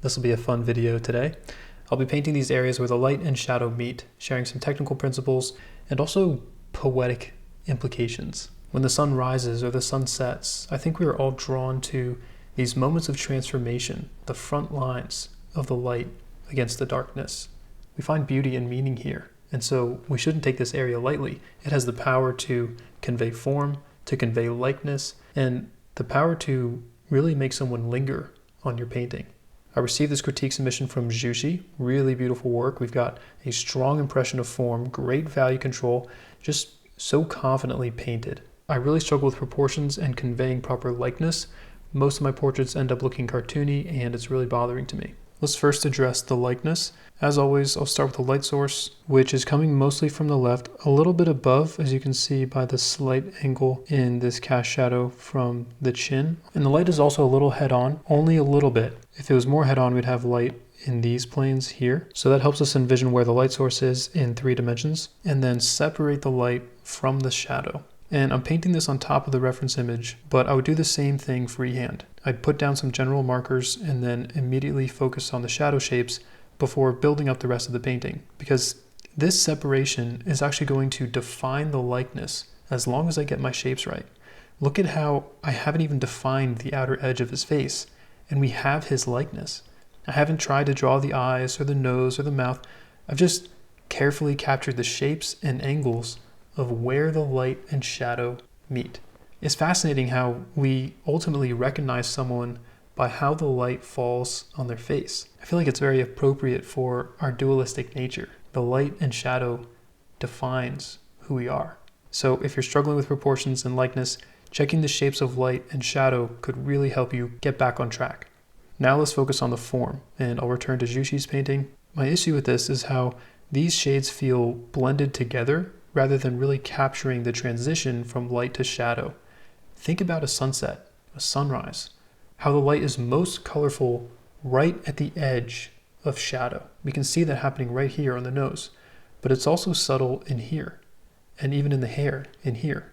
This will be a fun video today. I'll be painting these areas where the light and shadow meet, sharing some technical principles and also poetic implications. When the sun rises or the sun sets, I think we are all drawn to these moments of transformation, the front lines of the light against the darkness. We find beauty and meaning here, and so we shouldn't take this area lightly. It has the power to convey form, to convey likeness, and the power to really make someone linger on your painting. I received this critique submission from Zsuzsi, really beautiful work. We've got a strong impression of form, great value control, just so confidently painted. I really struggle with proportions and conveying proper likeness. Most of my portraits end up looking cartoony, and it's really bothering to me. Let's first address the likeness. As always, I'll start with the light source, which is coming mostly from the left, a little bit above, as you can see by the slight angle in this cast shadow from the chin. And the light is also a little head-on, only a little bit. If it was more head-on, we'd have light in these planes here. So that helps us envision where the light source is in 3 dimensions, and then separate the light from the shadow. And I'm painting this on top of the reference image, but I would do the same thing freehand. I'd put down some general markers and then immediately focus on the shadow shapes before building up the rest of the painting, because this separation is actually going to define the likeness as long as I get my shapes right. Look at how I haven't even defined the outer edge of his face, and we have his likeness. I haven't tried to draw the eyes or the nose or the mouth. I've just carefully captured the shapes and angles of where the light and shadow meet. It's fascinating how we ultimately recognize someone by how the light falls on their face. I feel like it's very appropriate for our dualistic nature. The light and shadow defines who we are. So if you're struggling with proportions and likeness, checking the shapes of light and shadow could really help you get back on track. Now let's focus on the form, and I'll return to Zsuzsi's painting. My issue with this is how these shades feel blended together rather than really capturing the transition from light to shadow. Think about a sunset, a sunrise, how the light is most colorful right at the edge of shadow. We can see that happening right here on the nose, but it's also subtle in here, and even in the hair in here.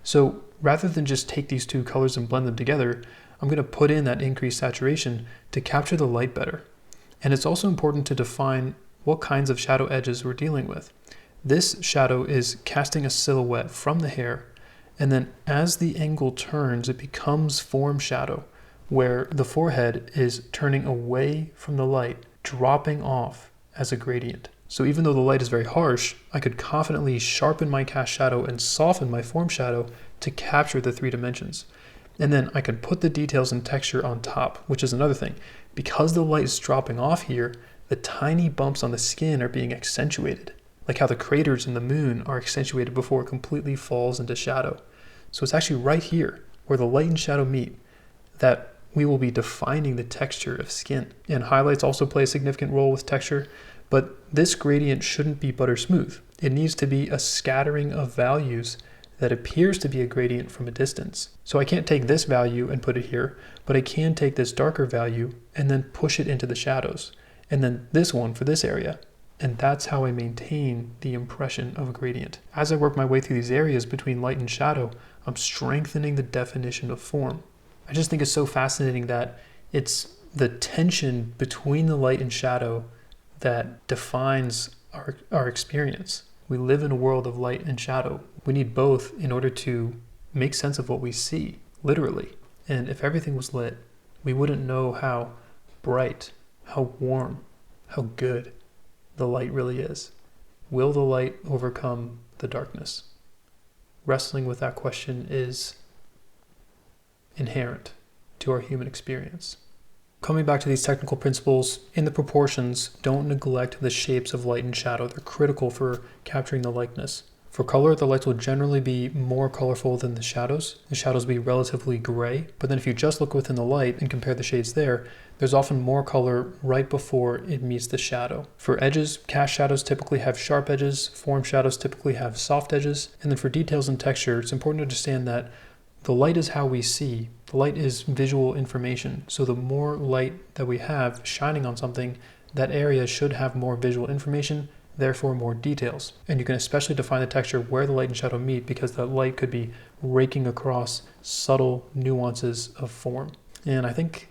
So rather than just take these two colors and blend them together, I'm going to put in that increased saturation to capture the light better. And it's also important to define what kinds of shadow edges we're dealing with. This shadow is casting a silhouette from the hair, and then as the angle turns, it becomes form shadow, where the forehead is turning away from the light, dropping off as a gradient. So even though the light is very harsh, I could confidently sharpen my cast shadow and soften my form shadow to capture the 3 dimensions. And then I could put the details and texture on top, which is another thing. Because the light is dropping off here, the tiny bumps on the skin are being accentuated, like how the craters in the moon are accentuated before it completely falls into shadow. So it's actually right here, where the light and shadow meet, that we will be defining the texture of skin. And highlights also play a significant role with texture, but this gradient shouldn't be butter smooth. It needs to be a scattering of values that appears to be a gradient from a distance. So I can't take this value and put it here, but I can take this darker value and then push it into the shadows, and then this one for this area. And that's how I maintain the impression of a gradient. As I work my way through these areas between light and shadow, I'm strengthening the definition of form. I just think it's so fascinating that it's the tension between the light and shadow that defines our experience. We live in a world of light and shadow. We need both in order to make sense of what we see, literally. And if everything was lit, we wouldn't know how bright, how warm, how good the light really is. Will the light overcome the darkness? Wrestling with that question is inherent to our human experience. Coming back to these technical principles, in the proportions, don't neglect the shapes of light and shadow. They're critical for capturing the likeness. For color, the lights will generally be more colorful than the shadows. The shadows will be relatively gray, but then if you just look within the light and compare the shades there, there's often more color right before it meets the shadow. For edges, cast shadows typically have sharp edges, form shadows typically have soft edges, and then for details and texture, it's important to understand that the light is how we see. The light is visual information, so the more light that we have shining on something, that area should have more visual information, therefore more details. And you can especially define the texture where the light and shadow meet, because that light could be raking across subtle nuances of form. And I think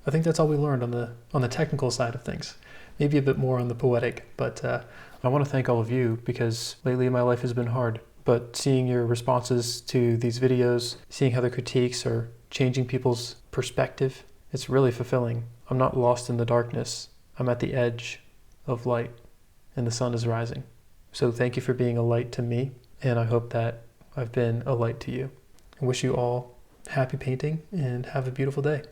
I think that's all we learned on the technical side of things. Maybe a bit more on the poetic, but I want to thank all of you because lately my life has been hard. But seeing your responses to these videos, seeing how the critiques are changing people's perspective, it's really fulfilling. I'm not lost in the darkness. I'm at the edge of light, and the sun is rising. So thank you for being a light to me, and I hope that I've been a light to you. I wish you all happy painting and have a beautiful day.